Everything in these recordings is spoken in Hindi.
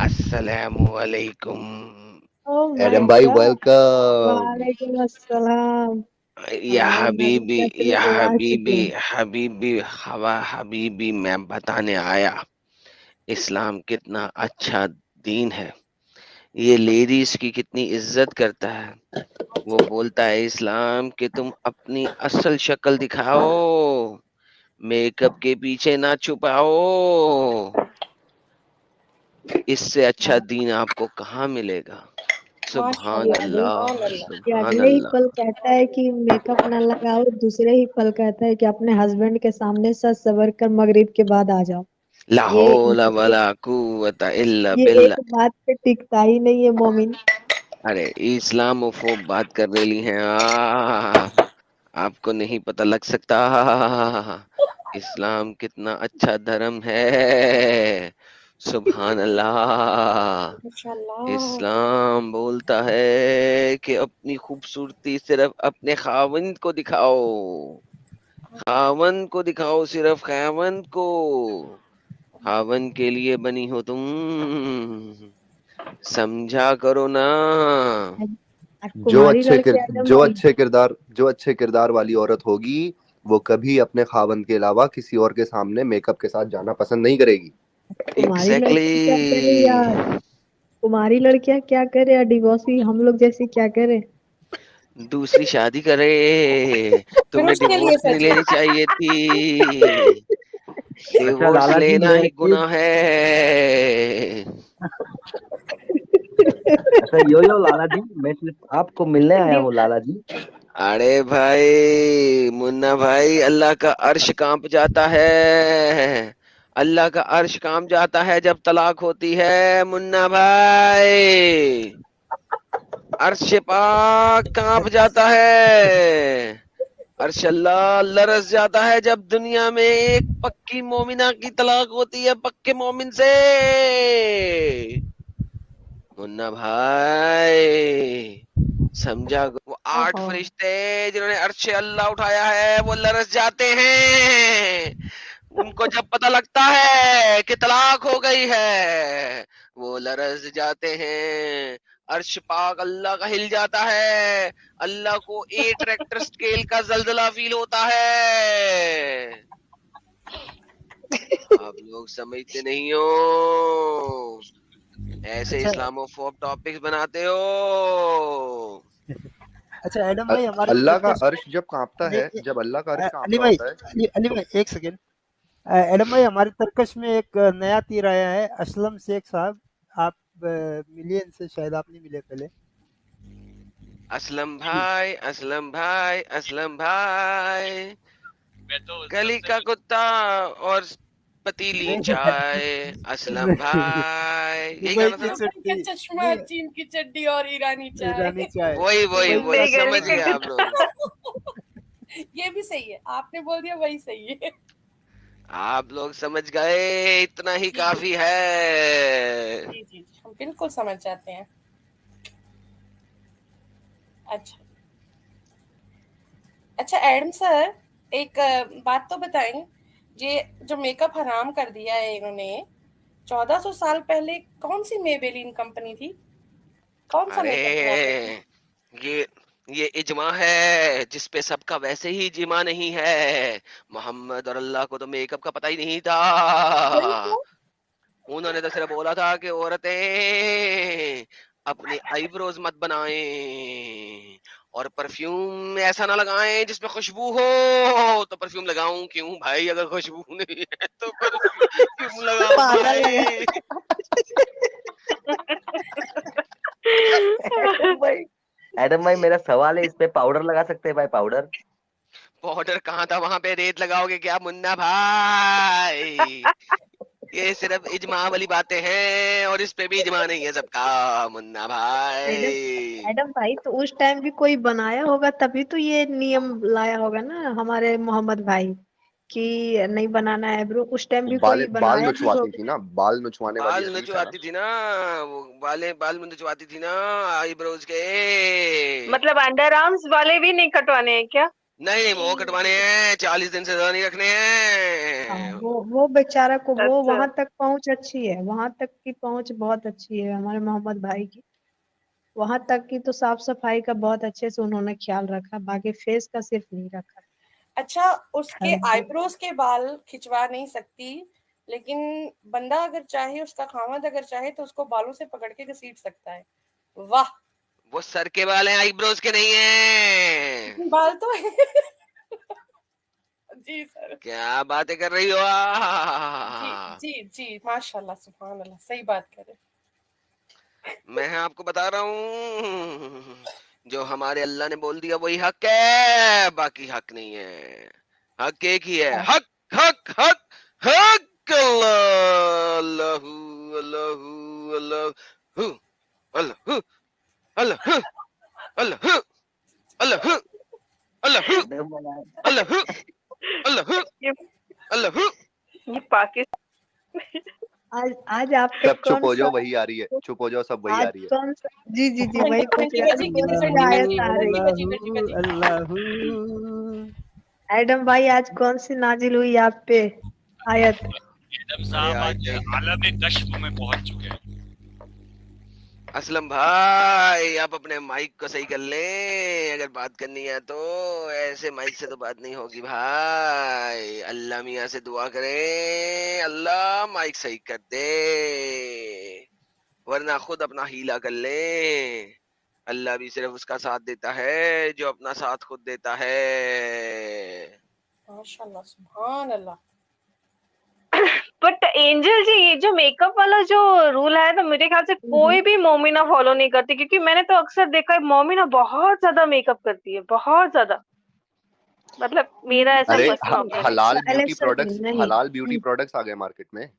अस्सलामु अलैकुम। Oh my एडम भाई God. वेलकम। वालेकुम अस्सलाम। या हमारे नबी हबीबी, का या सलाम आ चुके हबीबी, हैं। हबीबी, हवा हबीबी, मैं बताने आया इस्लाम कितना अच्छा दीन है। ये लेडीज की कितनी इज्जत करता है। वो बोलता है इस्लाम कि तुम अपनी असल शक्ल दिखाओ, मेकअप के पीछे ना छुपाओ। इससे अच्छा दीन आपको कहाँ मिलेगा। सुभान ये माशाल्लाह अगले अल्लाह, सुभान अल्लाह। ये सुभान अगले ही अल्लाह। पल कहता है कि मेकअप ना लगाओ, दूसरे ही पल कहता है कि अपने हस्बैंड के सामने सज सवर कर मगरिब के बाद आ जाओ। ला ये हौला वला कुव्वता इल्ला ये एक बिल्ला। बात पे टिकता ही नहीं है मोमिन। अरे इस्लामोफोब बात कर रही हैं आपको नहीं पता लग सकता। इस्लाम कितना अच्छा धर्म है। सुभान अल्लाह। माशाल्लाह। इस्लाम बोलता है कि अपनी खूबसूरती सिर्फ अपने खावंद को दिखाओ, खावंद को दिखाओ, सिर्फ खावंद को। खावंद के लिए बनी हो तुम, समझा करो ना। कुमारी लड़के आदम भाई। जो अच्छे किरदार वाली औरत होगी वो कभी अपने खावंद के अलावा किसी और के सामने मेकअप के साथ जाना पसंद नहीं करेगी। कुमारी एग्जैक्टली लड़की क्या करे यार। exactly. कुमारी लड़कियां क्या करे यार, डिवोर्सी हम लोग जैसी क्या करे। दूसरी शादी करे, फिर तुम्हें उसके लिए डिवोर्स नहीं सोचिए। लेनी चाहिए थी। अच्छा डिवोर्स लाला जी, लेना मैं ही एक चीज। गुनाह है। अच्छा यो लाला जी, मैं सिर्फ आपको मिलने आया हूँ लाला जी। अरे भाई मुन्ना भाई, अल्लाह का अर्श कांप जाता है। अल्लाह का अर्श कांप जाता है जब तलाक होती है मुन्ना भाई। अर्श पाक कांप जाता है। अर्श अल्लाह लरस जाता है जब दुनिया में एक पक्की मोमिना की तलाक होती है पक्के मोमिन से। मुन्ना भाई समझा। वो 8 ओहो। फरिश्ते जिन्होंने अर्श अल्लाह उठाया है वो लरस जाते हैं। उनको जब पता लगता है कि तलाक हो गई है वो लरज जाते हैं। अर्श पाक अल्लाह का हिल जाता है। अल्लाह को 8 रेक्टर स्केल का जलजला फील होता है। आप लोग समझते नहीं हो, ऐसे अच्छा इस्लामोफोब टॉपिक्स बनाते हो। अच्छा एडम भाई, हमारे अल्लाह का तर्कश में अर्श जब कांपता है, जब अल्लाह का अर्श कांप अली रहा भाई, होता है। अली भाई एक सेकेंड। एडम भाई, हमारे तर्कश में एक नया तीर आया है, असलम शेख साहब। आप मिलिए इनसे, शायद आप नहीं मिले पहले। असलम भाई, असलम भाई, असलम भाई, गली का कुत्ता और पतीली चाय। असलम भाई, यही दुबई गाना था की ना। दुबई का छुट्टी चश्मा, चीन की चड्डी और ईरानी चाय। ईरानी चाय। वही वही दुबई वही का मेरी गली समझ चश्मा। का गए आप लोग। ये भी सही है, आपने बोल दिया वही सही है। आप लोग समझ गए, इतना ही जी जी काफी है। जी जी जी, हम बिल्कुल समझ जाते हैं। अच्छा अच्छा एडम सर, एक बात तो बताएं। ये जो मेकअप हराम कर दिया है इन्होंने, 1400 साल पहले कौन सी मेबेलिन कंपनी थी? कौन सा अरे मेकअप बनाते थे? ये ये इजमा है जिस पे सबका वैसे ही जिमा नहीं है। मोहम्मद और अल्लाह को तो मेकअप का पता ही नहीं था। वही तो। उन्होंने तो सिर्फ बोला था कि औरतें अपने आईब्रोज मत बनाएं और परफ्यूम ऐसा ना लगाएं जिसमें खुशबू हो। तो परफ्यूम लगाऊं क्यों भाई, अगर खुशबू नहीं है तो परफ्यूम क्यों लगाऊं पागल है। भाई। एडम भाई, एडम भाई मेरा सवाल है, इस पे पाउडर लगा सकते हैं भाई, पाउडर? बॉर्डर कहाँ था, वहां पे रेत लगाओगे क्या मुन्ना भाई। ये सिर्फ इजमा वाली बातें हैं और इस पे भी इजमा नहीं है सबका मुन्ना एडम भाई। एडम भाई तो उस टाइम भी कोई बनाया होगा, तभी तो ये नियम लाया होगा ना हमारे मोहम्मद भाई कि नहीं बनाना है ब्रो। उस टाइम भी बाल कोई बाल बनवाया ही नुचवाती थी होगा। ना, बाल नुचवाने वाली बाल हदीस है ना। नचवाती थी ना, वो बाल नचवाती थी ना, आईब्रोज के। मतलब अंडर आर्म्स वाले भी नहीं कटवाने हैं क्या? नहीं वो कटवाने हैं, 40 दिन से ज्यादा नहीं रखने हाँ, हैं। वो बेचारा को वो अच्छा वहां तक पहुंच अच्छी है, वहां तक की पहुंच बहुत अच्छी है हमारे मोहम्मद भाई की। वहां तक की तो साफ सफाई का बहुत अच्छे से उन्होंने ख्याल रखा, बाकी फेस का सिर्फ नहीं रखा। अच्छा, उसके खैर, आईब्रोज के बाल खिंचवा नहीं सकती, लेकिन बंदा अगर चाहे, उसका खामद अगर चाहे तो उसको बालों से पकड़ के घसीट सकता है। वाह, वो सर के बाल हैं, आईब्रोज के नहीं है। बाल तो जी सर, क्या बातें कर रही हो जी जी जी, माशाल्लाह, सुभान अल्लाह, सही बात कर रहे मैं आपको बता रहा हूँ, जो हमारे अल्लाह ने बोल दिया वही हक है, बाकी हक नहीं है। हक एक ही है, हक हक हक हक। अल्लाह अल्लाह अल्लाह अल्लाह अल्लाह अल्लाह अल्लाह अल्लाह अल्लाह अल्लाह ये अल्लाह। ये पाकिस्तान। आज आप पे सब चुप कौन हो सा जाओ, वही आ रही है, चुप हो जाओ, सब वही आ आज रही है। कौन सा जी जी जी वही पूछ रहे, आज कौन सी अल्लाहू आयत आ रही है? अल्लाहू। एडम भाई, आज कौन सी नाजिल हुई आप पे आयत? एडम अरे साहब आज आज आलम कश्फ में पहुंच चुके हैं। असलम भाई, आप अपने माइक को सही कर लें, अगर बात करनी है तो। ऐसे माइक से तो बात नहीं होगी भाई। अल्लाह मियाँ से दुआ करें, अल्लाह माइक सही कर दे, वरना खुद अपना हीला कर लें। अल्लाह भी सिर्फ उसका साथ देता है जो अपना साथ खुद देता है। माशाल्लाह, सुभान अल्लाह। बट एंजल जी, ये जो मेकअप वाला जो रूल है, तो मेरे ख्याल से कोई भी मोमिना फॉलो नहीं करती, क्योंकि मैंने तो अक्सर देखा है मोमिना बहुत ज्यादा मेकअप करती है, बहुत ज्यादा। मतलब मेरा ऐसा अरे फर्स्ट ऑप्शन है। हलाल ब्यूटी प्रोडक्ट्स आ गए मार्केट में।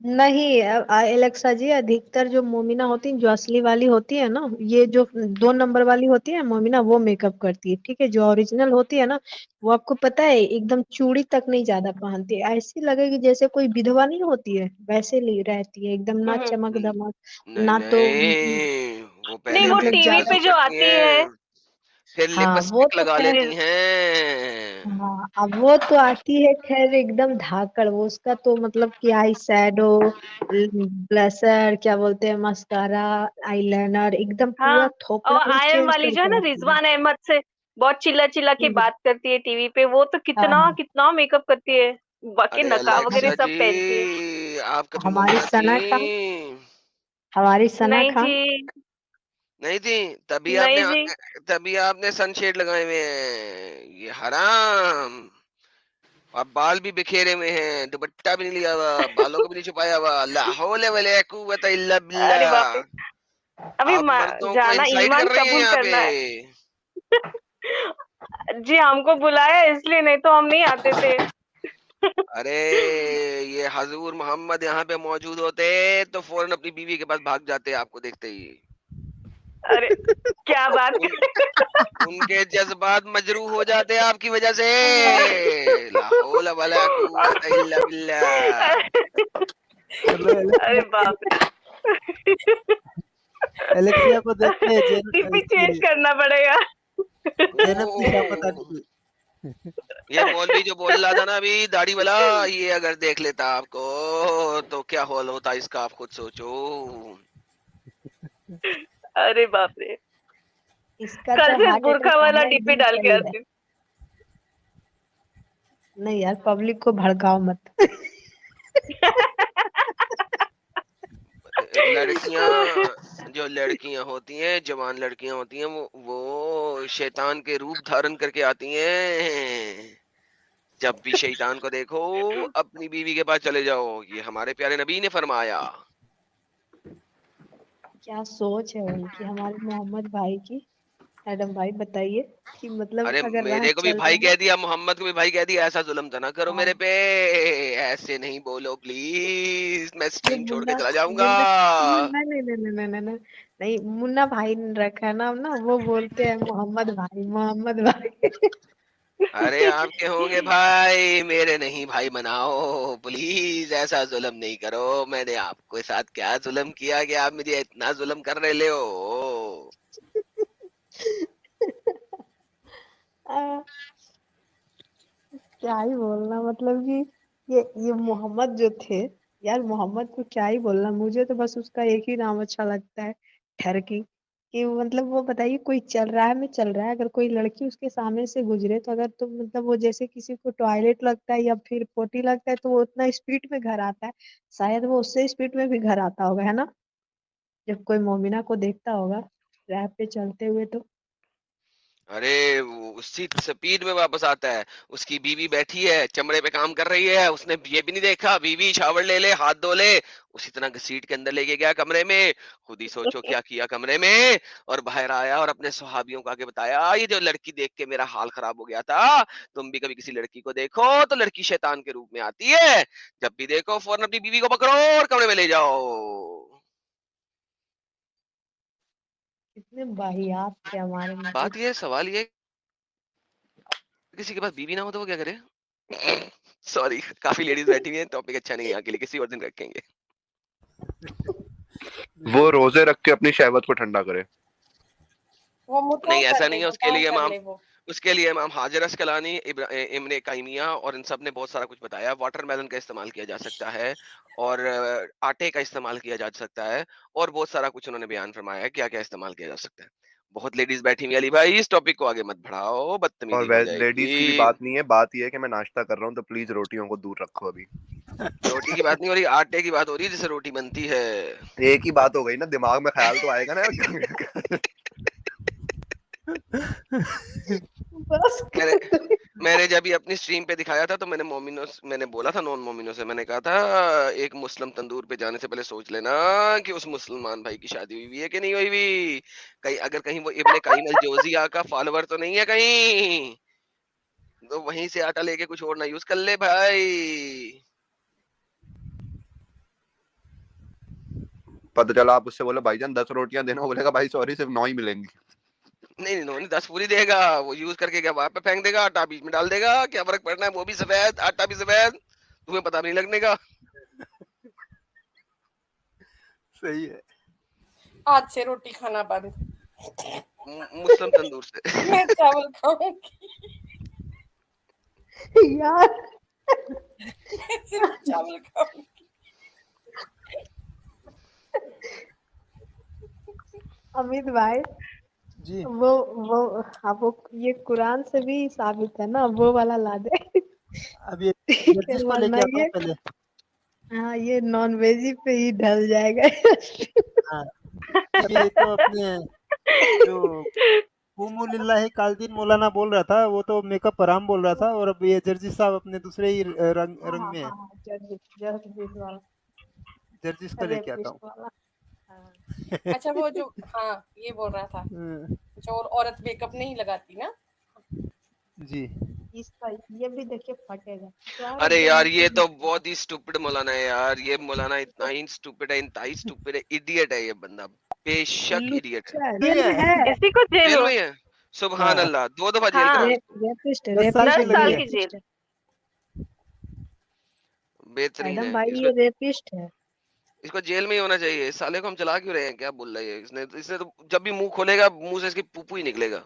नहीं एलेक्सा जी, अधिकतर जो मोमिना होती है, जो असली वाली होती है ना, ये जो 2 नंबर वाली होती है मोमिना, वो मेकअप करती है, ठीक है। जो ओरिजिनल होती है ना, वो आपको पता है एकदम चूड़ी तक नहीं ज्यादा पहनती है, ऐसी लगेगी जैसे कोई विधवा नहीं होती है, वैसे रहती है एकदम, ना चमक न- दमक, नहीं ना तो नहीं, वो नहीं, पहले वो मतलब टीवी फेस पे ज्यादा। जो करती आती है। हैं, फिर हाँ वो लिपस्टिक तो लगा खैर, लेती हैं। हाँ अब वो तो आती है खैर एकदम धाकड़, वो उसका तो मतलब कि आई शैडो, ब्लशर, क्या बोलते हैं, मस्कारा, आईलाइनर, एकदम पूरा हाँ, और थोपड़ा ही आई एम चेंज वाली जो है करके ना, आती है। रिजवान अहमद से बहुत चिल्ला चिल्ला के हम्म, बात करती है टीवी पे, वो तो कितना हाँ कितना मेकअप करती है, बाकी अरे नकाब वगैरह अलेक्सा सब जी, पहनती है। आप कभी हमारी मोमिना थी? सना खान, हमारी सना नहीं खान। जी, नहीं थी? नहीं जी। तभी आपने सनशेड लगाए हुए हैं, ये हराम। आप बाल भी बिखेरे हुए हैं, दुपट्टा भी नहीं लिया हुआ, बालों को भी नहीं छुपाया हुआ। ला हौले वला कुव्वता इल्ला अरे बाप रे, बिल्लाह। अभी आप मर्दों को जाना, इंसाइट ईमान कर रही हैं कबूल यहाँ पे। करना है। जी, हमको बुलाया इसलिए, नहीं तो हम नहीं आते थे। अरे ये हजूर मोहम्मद यहाँ पे मौजूद होते तो फौरन अपनी बीवी के पास भाग जाते आपको देखते ही। अरे क्या बात उन, कर उनके जज्बात मजरूह हो जाते आपकी वजह से। ला हौला वला कुव्वता इल्ला बिल्लाह। चलो अरे बाप रे। एलेक्सिया को देखते हैं, टीपी चेंज करना पड़ेगा। जैनब की शापत ओ, आने ये मौलवी जो बोल रहा था ना अभी, दाढ़ी वाला, ये अगर देख लेता आपको तो क्या हाल होता इसका, आप खुद सोचो। अरे बाप रे, इसका कल तो से हार्ट बुरखा अटैक वाला आना डीपी एकदम डाल के सही है। आती हूँ। नहीं यार, पब्लिक को भड़काओ मत। लड़कियां होती हैं, जवान लड़कियां होती हैं, वो शैतान के रूप धारण करके आती हैं। जब भी शैतान को देखो, अपनी बीवी के पास चले जाओ, ये हमारे प्यारे नबी ने फरमाया। क्या सोच है उनकी, हमारे मोहम्मद भाई की। एडम भाई बताइए कि मतलब अरे अगर राह मेरे को भी चल भाई रहे कह दिया, मोहम्मद को भी भाई कह दिया, ऐसा जुल्म तो ना करो हैं, मेरे पे। ऐसे नहीं बोलो प्लीज, मैं जो स्ट्रीम छोड़ के मुन्ना चला जाऊंगा। मुन्ना नहीं नहीं नहीं नहीं नहीं नहीं नहीं नहीं, मुन्ना भाई ने रखा है नाम ना, वो बोलते हैं मोहम्मद भाई, मोहम्मद भाई। अरे आपके होंगे भाई, मेरे नहीं, भाई बनाओ प्लीज, ऐसा जुल्म नहीं करो। मैंने आपके साथ क्या जुल्म किया कि आप मुझे इतना जुल्म कर रहे हो? आ, क्या ही बोलना, मतलब कि ये मोहम्मद जो थे यार, मोहम्मद को क्या ही बोलना। मुझे तो बस उसका एक ही नाम अच्छा लगता है, ठरकी। कि मतलब वो बताइए, कोई चल रहा है में चल रहा है, अगर कोई लड़की उसके सामने से गुजरे तो अगर तो मतलब वो जैसे किसी को टॉयलेट लगता है या फिर पोटी लगता है तो वो उतना स्पीड में घर आता है, शायद वो उससे स्पीड में भी घर आता होगा, है ना? जब कोई मोमिना को देखता होगा रैप पे चलते हुए तो। अरे वो उसी स्पीड में वापस आता है। उसकी बीवी बैठी है, चमड़े पे काम कर रही है, उसने ये भी नहीं देखा बीवी शावर ले ले, हाथ धो ले, उसी तरह घसीट के अंदर लेके गया कमरे में। खुद ही सोचो क्या किया कमरे में। और बाहर आया और अपने सुहाबियों को आगे बताया, ये जो लड़की देख के मेरा हाल खराब हो गया था, तुम भी कभी किसी लड़की को देखो तो लड़की शैतान के रूप में आती है, जब भी देखो फौरन अपनी बीवी को पकड़ो और कमरे में ले जाओ। कितने वाहियात थे हमारे नबी। बात ये सवाल ये किसी के पास बीवी ना हो तो वो क्या करे। सॉरी, काफी लेडीज बैठी हुई हैं, टॉपिक अच्छा नहीं है यहाँ के लिए, किसी और दिन रखेंगे। वो रोजे रख के अपनी शहवत को ठंडा करे। वो मुताव नहीं, कर ऐसा ले, नहीं है। मुताव कर ले वो। उसके लिए इमाम हाजिर अस्कलानी, इब्ने काइमिया और इन सब ने बहुत सारा कुछ बताया। वाटरमेलन का इस्तेमाल किया जा सकता है और आटे का इस्तेमाल किया जा सकता है और बहुत सारा कुछ उन्होंने बयान फरमाया है क्या क्या इस्तेमाल किया जा सकता है। बहुत लेडीज बैठी हुई। अली भाई इस टॉपिक को आगे मत बढ़ाओ, और बदतमीजी हो लेडीज की भी जाएगी। बात नहीं है, बात यह है कि मैं नाश्ता कर रहा हूँ तो प्लीज रोटियों को दूर रखो। अभी रोटी की बात नहीं हो रही, आटे की बात हो रही है जिससे रोटी बनती है। एक ही बात हो गई ना, दिमाग में ख्याल तो आएगा ना यार। बस मैंने मैंने जब ये अपनी स्ट्रीम पे दिखाया था तो मैंने बोला था नॉन मोमिनों से, मैंने कहा था एक मुस्लिम तंदूर पे जाने से पहले सोच लेना कि उस मुसलमान भाई की शादी हुई हुई है कि नहीं हुई हुई, कहीं वो इब्ने काइम अल जोजिया का फॉलोवर तो नहीं है कहीं, तो वहीं से आटा लेके कुछ और ना यूज कर ले भाई। पता चला आप उससे बोले भाईजान 10 रोटियां देना, बोलेगा भाई सॉरी सिर्फ 9 ही मिलेंगी। नहीं नहीं, 10 पूरी देगा, वो यूज करके क्या वहां पे फेंक देगा, आटा बीच में डाल देगा, क्या फर्क पड़ना है, वो भी सफेद आटा भी सफेद, तुम्हें पता नहीं लगने का। सही है। आज से रोटी खाना बंद, मुस्लिम तंदूर से। मैं चावल खाऊंगी। यार मैं सिर्फ चावल खाऊंगी। अमित भाई, जी वो वो ये कुरान से भी साबित है ना, वो वाला ला दे। अब ये जर्जिस को वरना लेके आता ये हूँ पहले। हाँ, ये नॉन वेजी पे ही ढल जाएगा। हाँ, अभी तो अपने जो कुमुलिल्लाह कालदीन मौलाना बोल रहा था, वो तो मेकअप हराम बोल रहा था, और अब ये जर्जिस साहब अपने दूसरे ही रंग में है। जर्जिस वाला, जर्जिस को लेके आता हूँ। रेपिस्ट वाला। हाँ। अच्छा वो जो, हाँ ये बोल रहा था जो औरत मेकअप नहीं लगाती ना। जी इसका ये भी देखिए फटेगा यार। अरे एकदम यार ये मतलब तो बहुत ही स्टूपिड मौलाना है यार, ये मौलाना इतना ही स्टूपिड है, इंतहाई स्टूपिड है, इडियट है ये बंदा, बेशक इडियट है। जेल में है। इसी को जेल जेल हो। में है, सुभान हाँ। अल्लाह, 2 दफा जेल हाँ। करा। रेपिस्ट 10 साल की 10 साल लगी की है। जेल। बेहतरीन मैडम है भाई, इसको, ये रेपिस्ट है। इसको जेल में ही होना चाहिए। इस साले को हम चला क्यों रहे हैं, क्या बोल रहा है ये, इसने तो जब भी मुंह खोलेगा मुंह से इसकी पुपू ही निकलेगा।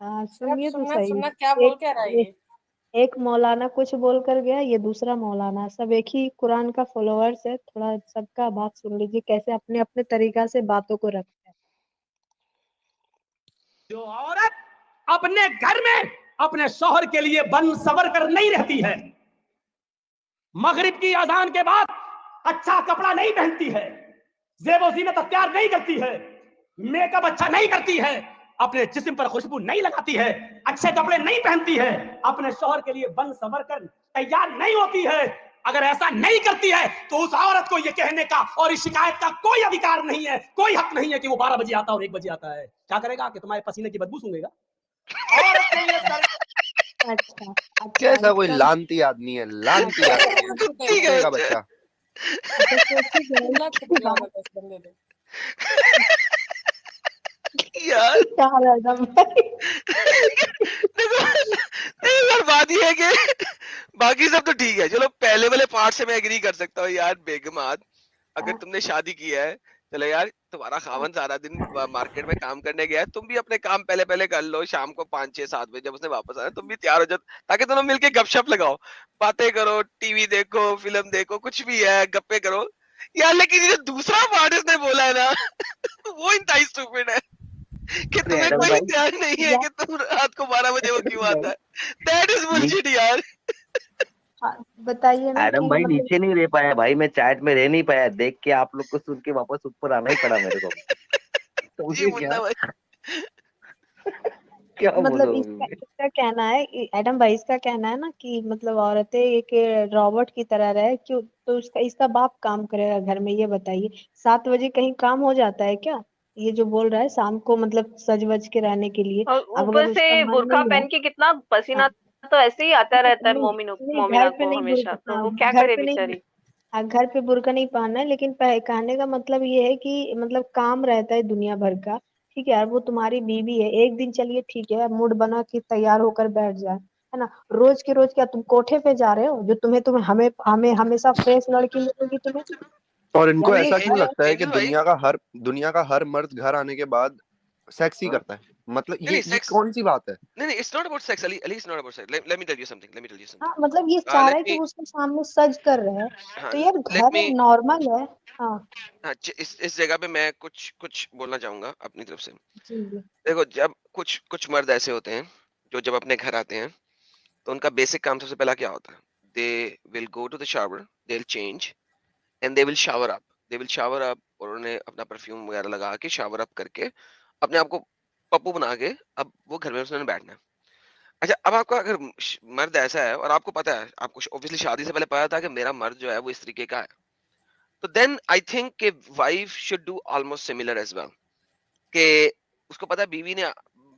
हाँ, सिर्फ सुनिए तो सुनना सही। सुनना क्या बोल क्या रहा है ये। एक मौलाना कुछ बोल कर गया, ये दूसरा मौलाना, सब एक ही कुरान का फॉलोअर्स है। थोड़ा सबका बात सुन लीजिए, कैसे अपने अपने तरीका से बातों को रखते हैं। जो औरत अपने घर में अपने शौहर के लिए बन सवर कर नहीं रहती है, मगरिब की अजान के बाद अच्छा कपड़ा नहीं पहनती है, ज़ेबो ज़ीनत अख्तियार नहीं करती है, मेकअप अच्छा नहीं करती है, अपने जिस्म पर खुशबू नहीं लगाती है, अच्छे कपड़े नहीं पहनती है, अपने शौहर के लिए बन सवर कर तैयार नहीं होती है, अगर ऐसा नहीं करती है तो उस औरत को यह कहने का और इस शिकायत का कोई अधिकार नहीं है, कोई हक नहीं है कि वो 12 बजे आता और 1 बजे आता है। क्या करेगा कि तुम्हारे पसीने की बदबू सूंघेगा। औरत के लिए अच्छा कैसा कोई एकदम। लानती आदमी है, लानती आदमी है, ठीक है कुत्ते का बच्चा। अच्छा सोचिए अल्लाह को बुलाना था इस बंदे ने। यार क्या मैडम भाई। देखो यार, बात ये है कि बाकी सब तो ठीक है, चलो पहले वाले पार्ट से मैं एग्री कर सकता हूँ यार। बेगमात, अगर तुमने शादी की है चलो यार, तुम्हारा खावन सारा दिन मार्केट में काम करने गया है, तुम भी अपने काम पहले पहले कर लो, शाम को 5 6 7 बजे जब उसने वापस आना तुम भी तैयार हो जाओ, ताकि दोनों मिलके गपशप लगाओ, बातें करो, टीवी देखो, फिल्म देखो, कुछ भी है, गप्पे करो यार। लेकिन ये जो दूसरा पार्ट इसने बोला है ना वो इंतहाई स्टूपिड है कि अरे तुम्हें एडम कोई भाई, ध्यान नहीं है यार कि तुम रात को 12 बजे वो क्यों आता भाई है। दैट इज नी- बुलशिट यार। हाँ, बताइए ना एडम कि भाई मतलब नीचे नहीं रह पाया भाई, मैं चैट में रह नहीं पाया, देख के आप लोग को सुन के वापस ऊपर आना ही पड़ा मेरे को। जी समझे क्या? मुन्ना भाई। क्या मतलब बोलो अभी इसका मैं? इसका कहना है एडम भाई, इसका कहना है ना कि मतलब औरतें एक रॉबोट की तरह रहे क्यों, तो इसका इसका बाप काम करेगा घर में, ये बताइए। 7 बजे कहीं काम हो जाता है क्या? ये जो बोल रहा है शाम को मतलब सज वज के रहने के लिए, और अब ऊपर अगर उसका से मन बुर्का नहीं है। पहन के कितना हाँ, पसीना तो ऐसे ही आता रहता है नहीं नहीं, मोमिना घर पे को नहीं हमेशा, बुर्का, तो हाँ वो क्या घर करे पे नहीं। बेचारी। हाँ, घर पे बुर्का नहीं पहनना है, लेकिन कहने का मतलब ये है कि मतलब काम रहता है दुनिया भर का। ठीक है यार, वो तुम्हारी बीवी है, एक दिन चलिए ठीक है, मूड बना के तैयार होकर बैठ जाए, है ना। रोज के रोज क्या तुम कोठे पे जा रहे हो जो तुम्हें तुम्हें हमें हमें हमेशा फ्रेश लड़की मिलेगी तुम्हें? और इनको यार नहीं ये ऐसा क्यों घर है। लगता है कि एंजल भाई, दुनिया का हर मर्द घर आने के बाद सेक्स ही करता है? मतलब नहीं नहीं ये सेक्स, कौन सी बात है? नहीं नहीं, it's not about sex Ali, Ali it's not about sex, let me tell you something, let me tell you हाँ, समथिंग। मतलब ये चाह रहा है लेट कि मी, वो उसके सामने सज कर रहे हैं, हाँ तो यार लेट घर मी, है, नॉर्मल है। हाँ हाँ इस जगह पे मैं कुछ कुछ बोलना चाहूंगा अपनी तरफ से। जी जी। देखो, जब कुछ कुछ मर्द ऐसे होते हैं जो जब अपने घर आते हैं तो उनका बेसिक काम सबसे पहला क्या होता है, they will go to the shower, they will change and they will shower up, they will shower up, और उन्हें अपना परफ्यूम वगैरह लगा के शावर अप करके अपने आप को पप्पू बना के अब वो घर में उसने बैठना है। अच्छा, अब आपका अगर मर्द ऐसा है और आपको पता है, आपको ऑब्वियसली शादी से पहले पता था कि मेरा मर्द जो है वो इस तरीके का है, तो देन आई थिंक कि wife should do almost similar as well. कि उसको पता है बीवी ने,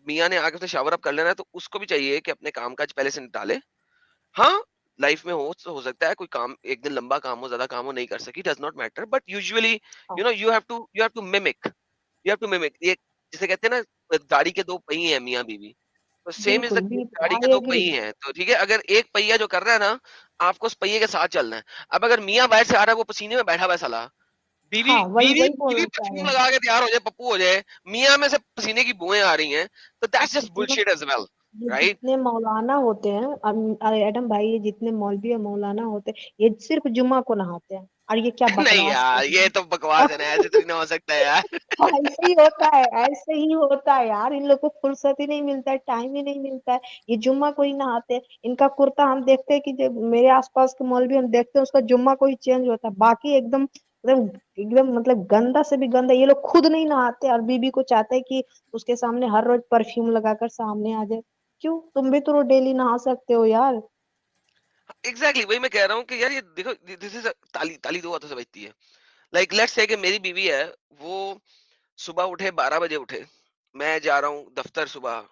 मियाँ ने आके उसे शावर अप कर लेना है, तो उसको भी चाहिए कि अपने काम काज पहले से निपटा ले। हाँ, लाइफ में हो सकता है कोई काम एक दिन लंबा काम हो, ज्यादा काम हो, नहीं कर सकी, does not matter, but usually हाँ यू हैव टू मिमिक, ये जिसे कहते हैं ना, गाड़ी के दो पहिए हैं मियाँ बीवी, तो सेम इज द, बिल्कुल बिल्कुल, गाड़ी के आई दो एग्री। पहिए हैं, तो ठीक है, अगर एक पहिया जो कर रहा है ना, आपको उस पहिए के साथ चलना है। अब अगर मियाँ बाहर से आ रहा है, वो पसीने में बैठा हुआ है साला, बीवी हाँ, वही बीवी वही बीवी बोलना चाह परफ्यूम रहे हैं। लगा के तैयार हो जाए, पप्पू हो जाए, मियाँ में से पसीने की बुएं आ रही हैं, तो दैट्स जस्ट मतलब बुलशिट एज वेल, ये राइट। जितने मौलाना होते हैं, अरे एडम भाई, ये जितने मौलवी और मौलाना होते हैं, ये सिर्फ जुम्मा को नहाते हैं, और ये क्या नहीं बकवास कर यार, रहे ये हैं। तो बकवास है ना, ऐसे तो नहीं हो सकता यार। ऐसे ही होता है, ऐसे ही होता है यार, इन लोग को फुर्सत ही नहीं मिलता है, टाइम ही नहीं मिलता है। ये जुम्मा को ही नहाते हैं, इनका कुर्ता हम देखते हैं कि जो मेरे आसपास के मौलवी हम देखते हैं उसका जुम्मा को ही चेंज होता है, बाकी एकदम एकदम एकदम मतलब गंदा से भी गंदा। ये लोग खुद नहीं नहाते और बीबी को चाहते हैं कि उसके सामने हर रोज परफ्यूम लगाकर सामने आ जाए। क्यों, तुम भी तो डेली नहा सकते हो यार। एग्जैक्टली वही मैं कह रहा हूँ कि यार ये देखो, दिस इज ताली ताली दो हाथों से बजती है। लाइक लेट्स से कि मेरी बीवी है, वो सुबह उठे, 12 बजे उठे, मैं जा रहा हूँ दफ्तर, सुबह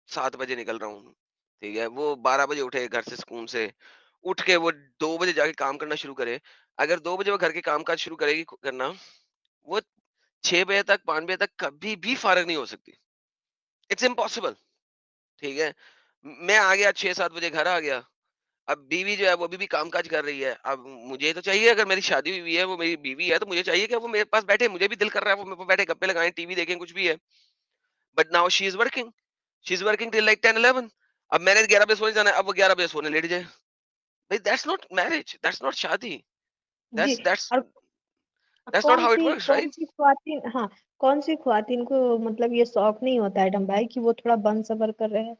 7 बजे निकल रहा हूँ, ठीक है, वो 12 बजे उठे घर से, सुकून से उठ के वो 2 बजे जाके काम करना शुरू करे। अगर 2 बजे वो घर के काम काज शुरू करेगी करना, वो 6 बजे तक, 5 बजे तक कभी भी फारग नहीं हो सकती। इट्स इम्पॉसिबल, ठीक है। मैं आ गया 6 7 बजे घर आ गया, अब बीवी जो है वो अभी भी काम काज कर रही है, अब मुझे तो चाहिए, अगर मेरी शादी हुई हुई है, वो मेरी बीवी है, तो मुझे चाहिए कि वो मेरे पास बैठे, मुझे भी दिल कर रहा है वो मेरे पास बैठे, गप्पे लगाएं, टीवी देखें, कुछ भी है। But now she is working till like 10 11। अब मैंने 11 बजे सोने जाना है, अब वो 11 बजे सोने लेट जाए। भाई that's not marriage, that's not शादी, जी। दैट्स और that's not how it works, कौन राइट। सी ख्वातीन, हाँ, कौन सी ख्वातीन को मतलब ये शौक नहीं होता है एडम भाई कि वो थोड़ा बन सबर कर रहे हैं?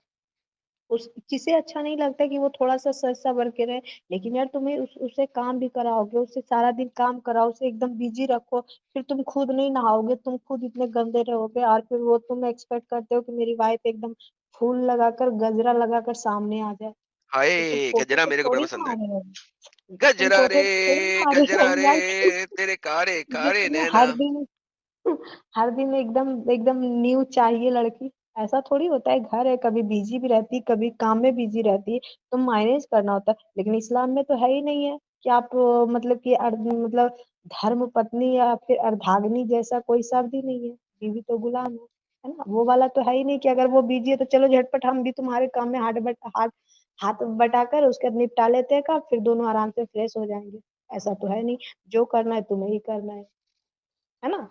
उस किसे अच्छा नहीं लगता कि वो थोड़ा सा सज सवर के रहे। लेकिन यार तुम्हें उससे काम भी कराओगे, उससे सारा दिन काम कराओ, उसे एकदम बिजी रखो, फिर तुम खुद नहीं नहाओगे, तुम खुद इतने गंदे रहोगे, और फिर वो तुम एक्सपेक्ट करते हो कि मेरी वाइफ एकदम फूल लगाकर गजरा लगाकर सामने आ जाए। हाय, तो तुम कोठे गजरा पे मेरे को बड़ा थोड़ी पसंद ना है। आ रहे हो, तुम गजरा रे, कोठे पे थोड़ी ना आ रहे गजरा हो रे, यार। तेरे ये कारे तुम्हें नैना। हर दिन हर दिन एकदम एकदम न्यू चाहिए लड़की, ऐसा थोड़ी होता है। घर है, कभी बिजी भी रहती, कभी काम में बिजी रहती है, तो मैनेज करना होता है। लेकिन इस्लाम में तो है ही नहीं है कि आप मतलब कि मतलब धर्म पत्नी या फिर अर्धांगिनी जैसा कोई शब्द ही नहीं है। बीवी तो गुलाम है ना, वो वाला तो है ही नहीं कि अगर वो बिजी है तो चलो झटपट हम भी तुम्हारे काम में हाथ हाथ बटाकर उसके निपटा लेते हैं काम, फिर दोनों आराम से फ्रेश हो जाएंगे। ऐसा तो है नहीं, जो करना है तुम्हें ही करना है ना।